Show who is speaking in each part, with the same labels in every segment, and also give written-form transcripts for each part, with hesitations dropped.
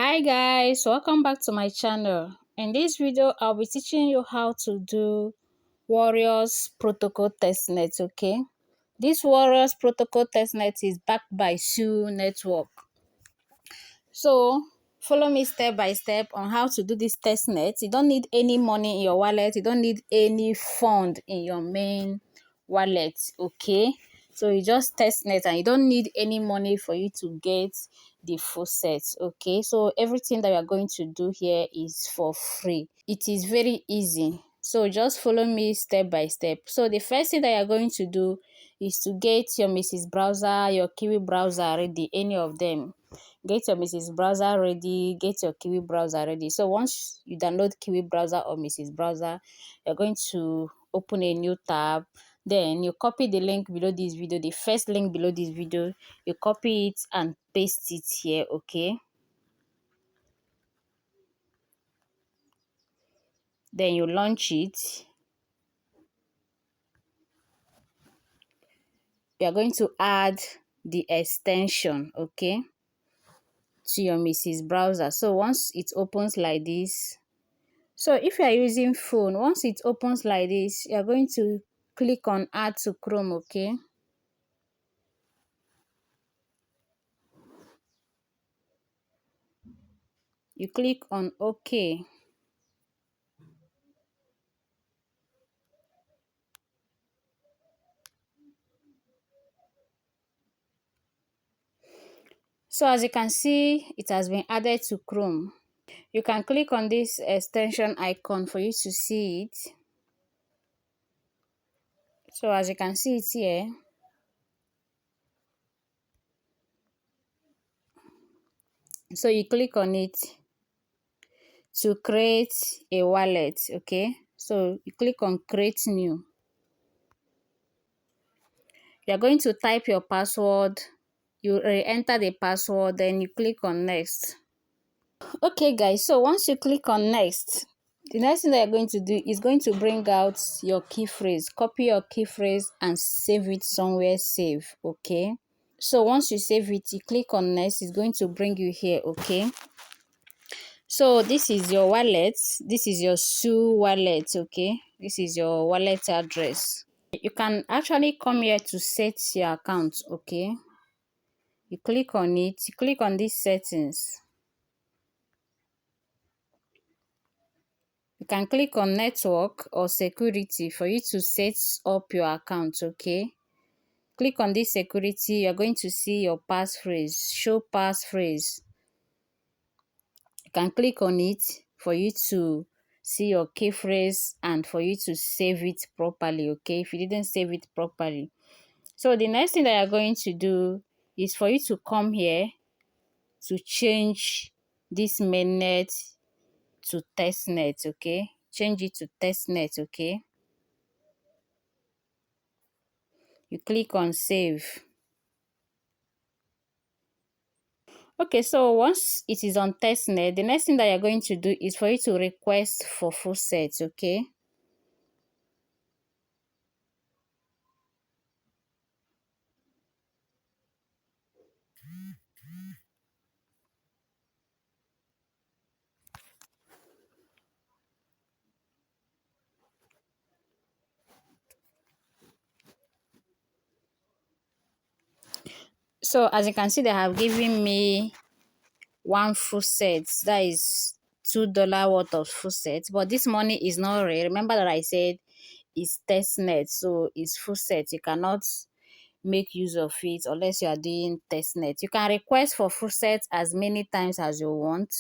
Speaker 1: Hi guys, welcome back to my channel. In this video I'll be teaching you how to do Walrus protocol testnet. Okay, this Walrus protocol testnet is backed by Sui network. So follow me step by step on how to do this testnet. You don't need any money in your wallet, you don't need any fund in your main wallet. Okay, so you just testnet and you don't need any money for you to get the Faucet. Okay, so everything that you are going to do here is for free. It is very easy, so just follow me step by step. So the first thing that you're going to do is to get your Mrs. browser, your Kiwi browser ready, any of them. Get your Mrs. browser ready, get your Kiwi browser ready. So once you download Kiwi browser or Mrs. browser, you're going to open a new tab. Then you copy the link below this video, the first link below this video, you copy it and paste it here. Okay, then you launch it. You are going to add the extension, okay, to your Mrs. browser. So once it opens like this, so if you are using phone, once it opens like this, you are going to click on add to Chrome. Okay, you click on OK. So as you can see, it has been added to Chrome. You can click on this extension icon for you to see it. So as you can see it here, so you click on it to create a wallet. Okay, so you click on create new. You're going to type your password, you enter the password, then you click on next. Okay guys, so once you click on next, the next thing that you're going to do is going to bring out your key phrase. Copy your key phrase and save it somewhere safe. Okay, so once you save it, you click on next, it's going to bring you here. Okay, so this is your wallet, this is your Sui Wallet. Okay, this is your wallet address. You can actually come here to set your account. Okay, you click on it, you click on these settings. You can click on network or security for you to set up your account. Okay, click on this security. You're going to see your passphrase, show passphrase. You can click on it for you to see your key phrase and for you to save it properly. Okay, if you didn't save it properly, so the next thing that you're going to do is for you to come here to change this mainnet to testnet. Okay, change it to testnet. Okay, you click on save. Okay, so once it is on testnet, the next thing that you're going to do is for you to request for Faucet. Okay, so as you can see, they have given me one Faucet, that is $2 worth of Faucet, but this money is not real. Remember that I said it's testnet, so it's Faucet. You cannot make use of it unless you are doing testnet. You can request for Faucet as many times as you want.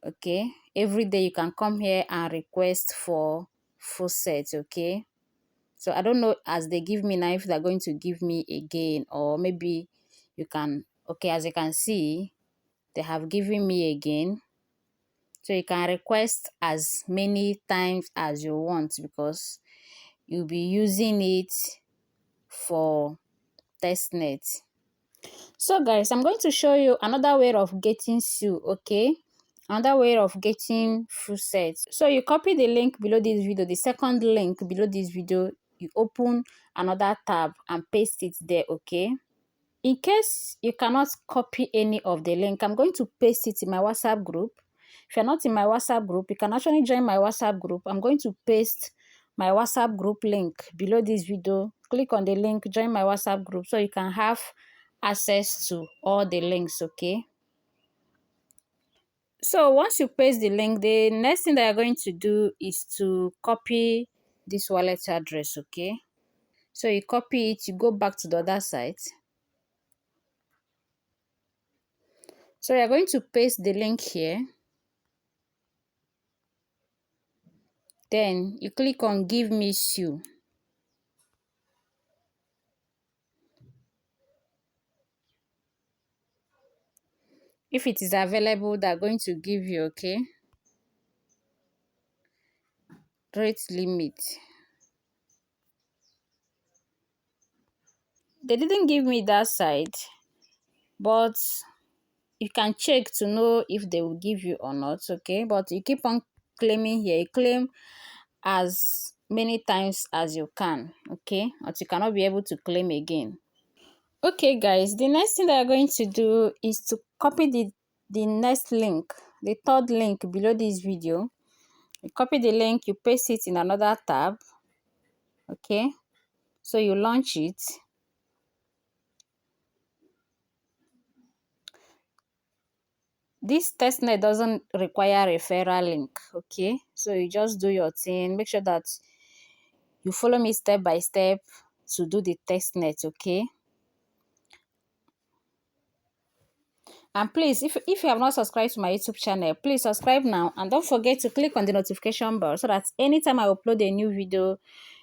Speaker 1: Okay, every day you can come here and request for Faucet. Okay, so I don't know, as they give me now, if they're going to give me again, or maybe you can. Okay, as you can see, they have given me again, so you can request as many times as you want because you'll be using it for testnet. So guys, I'm going to show you another way of getting Sui. Okay, another way of getting Faucet. So you copy the link below this video, the second link below this video, you open another tab and paste it there. Okay, In case you cannot copy any of the link, I'm going to paste it in my WhatsApp group. If you're not in my WhatsApp group, you can actually join my WhatsApp group. I'm going to paste my WhatsApp group link below this video. Click on the link, join my WhatsApp group so you can have access to all the links, okay? So once you paste the link, the next thing that you're going to do is to copy this wallet address, okay? So you copy it, you go back to the other site. So you're going to paste the link here. Then you click on Give Me Sui. If it is available, they're going to give you, okay? Rate limit. They didn't give me that side, but you can check to know if they will give you or not, okay? But you keep on claiming here. You claim as many times as you can, okay? But you cannot be able to claim again. Okay, guys, the next thing that you're going to do is to copy the next link, the third link below this video. You copy the link, you paste it in another tab, okay? So you launch it. This testnet doesn't require referral link, okay? So you just do your thing. Make sure that you follow me step by step to do the testnet, okay? And please, if you have not subscribed to my YouTube channel, please subscribe now. And don't forget to click on the notification bell so that anytime I upload a new video,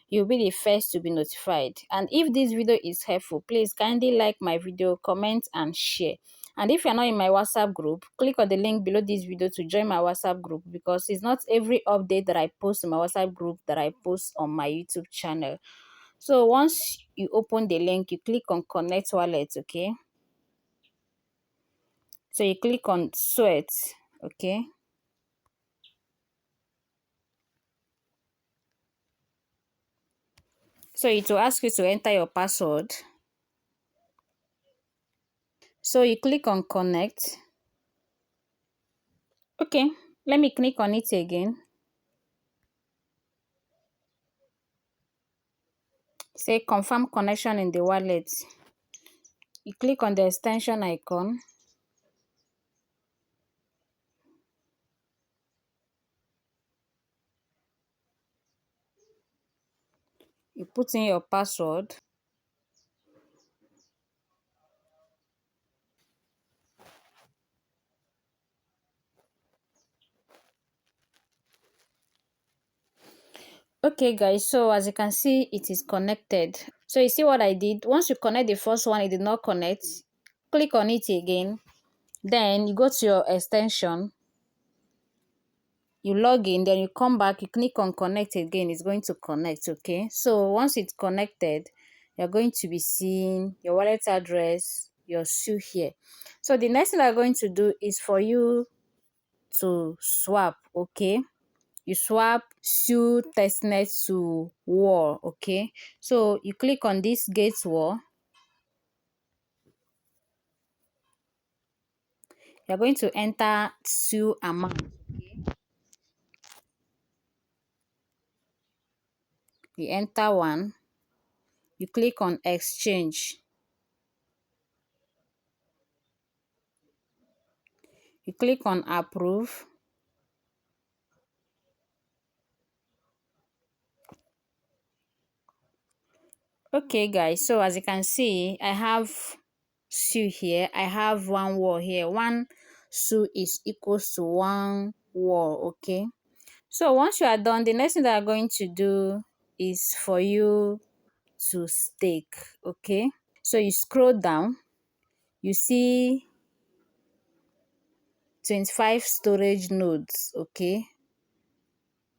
Speaker 1: you'll be the first to be notified. And if this video is helpful, please kindly like my video, comment, and share. And if you're not in my WhatsApp group, click on the link below this video to join my WhatsApp group, because it's not every update that I post in my WhatsApp group that I post on my YouTube channel. So once you open the link, you click on Connect Wallet, okay? So you click on Sweat, okay? So it will ask you to enter your password. So you click on Connect. Okay, let me click on it again. Say confirm connection in the wallet. You click on the extension icon. You put in your password. Okay guys, so as you can see, it is connected. So you see what I did? Once you connect the first one, it did not connect. Click on it again. Then you go to your extension. You log in, then you come back, you click on connect again. It's going to connect, okay? So once it's connected, you're going to be seeing your wallet address, your Sui here. So the next thing I'm going to do is for you to swap, okay? You swap Sui testnet to war, okay? So you click on this get war. You're going to enter Sui amount, okay? You enter one. You click on exchange. You click on approve. Okay guys, so as you can see, I have Sui here. I have one wall here. One Sui is equals to one wall, okay? So once you are done, the next thing that I'm going to do is for you to stake, okay? So you scroll down, you see 25 storage nodes, okay?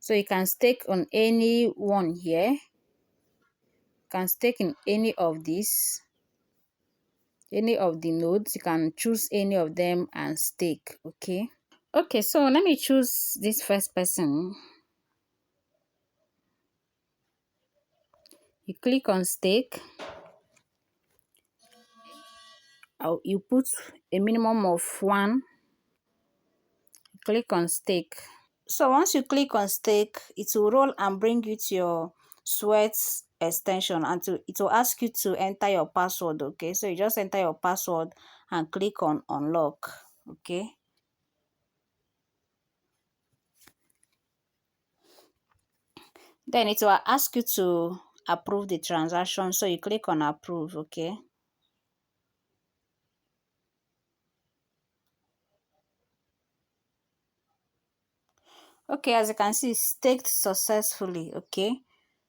Speaker 1: So you can stake on any one here. You can stake in any of these. Any of the nodes, you can choose any of them and stake, okay? Okay, so let me choose this first person. You click on stake. you put a minimum of 1. Click on stake. So once you click on stake, it will roll and bring you to your sweat extension, and it will ask you to enter your password. Okay, so you just enter your password and click on unlock. Okay, then it will ask you to approve the transaction, so you click on approve. Okay, as you can see, staked successfully. Okay,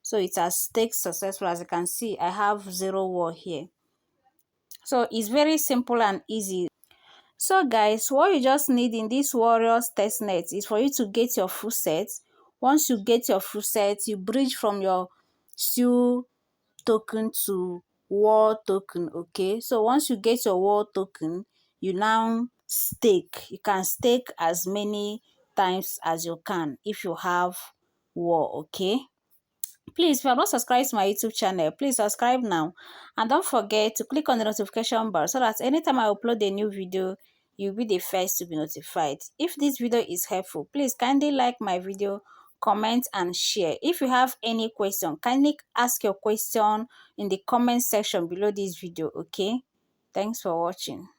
Speaker 1: so it has staked successfully. As you can see, I have 0 war here. So it's very simple and easy. So guys, what you just need in this Walrus testnet is for you to get your full set. Once you get your full set, you bridge from your Sui token to War token. Okay, so once you get your War token, you now stake. You can stake as many times as you can if you have War. Okay, please, if you are not subscribed to my YouTube channel, please subscribe now. And don't forget to click on the notification bar so that anytime I upload a new video, you'll be the first to be notified. If this video is helpful, please kindly like my video, comment and share. If you have any question, kindly ask your question in the comment section below this video. Okay, thanks for watching.